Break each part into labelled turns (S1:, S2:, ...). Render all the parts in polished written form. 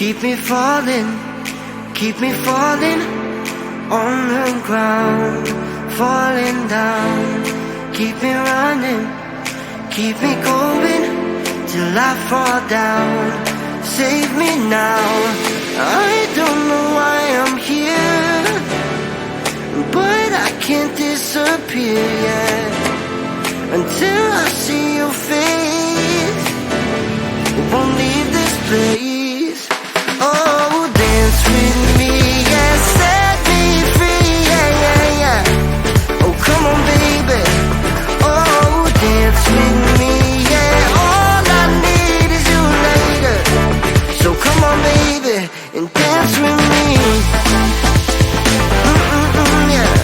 S1: keep me falling on the ground, falling down. Keep me running, keep me going till I fall down. Save me now, I don't know why I'm here, but I can't disappear yet until I see your face. Won't leave this place. Oh, dance with me, yeah, set me free, yeah, yeah, yeah. Oh, come on, baby. Oh, dance with me, yeah. All I need is you later. So come on, baby, and dance with me. Yeah. Oh, come on, baby.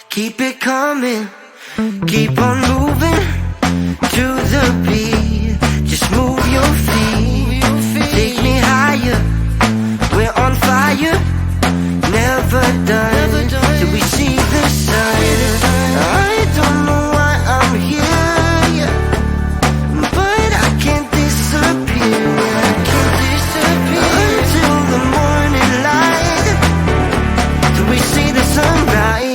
S1: Keep it coming, keep on moving to the beat. Just move your feet, take me higher. We're on fire, never done till we see the sun. I don't know why I'm here, but I can't disappear. I can't disappear until the morning light, till we see the sunrise.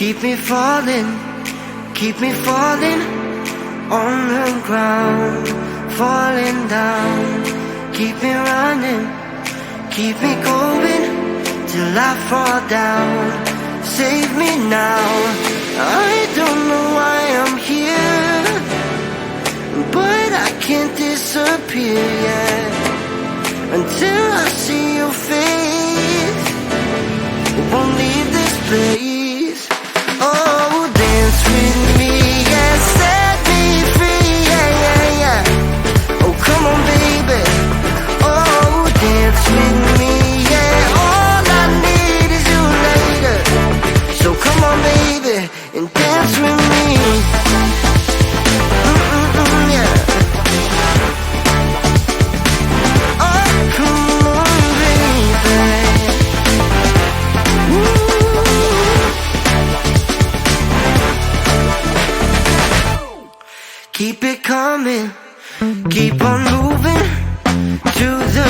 S1: keep me falling on the ground, falling down. Keep me running, keep me going till I fall down. Save me now, I don't know why I'm here, but I can't disappear yet until I see your face. Won't leave this place. Oh, dance with me, yeah, set me free, yeah, yeah, yeah. Oh, come on, baby. Oh, dance with me, yeah. All I need is you later. So come on, baby, and dance with me. Yeah. Oh, come on, baby. Keep it coming, keep on moving to the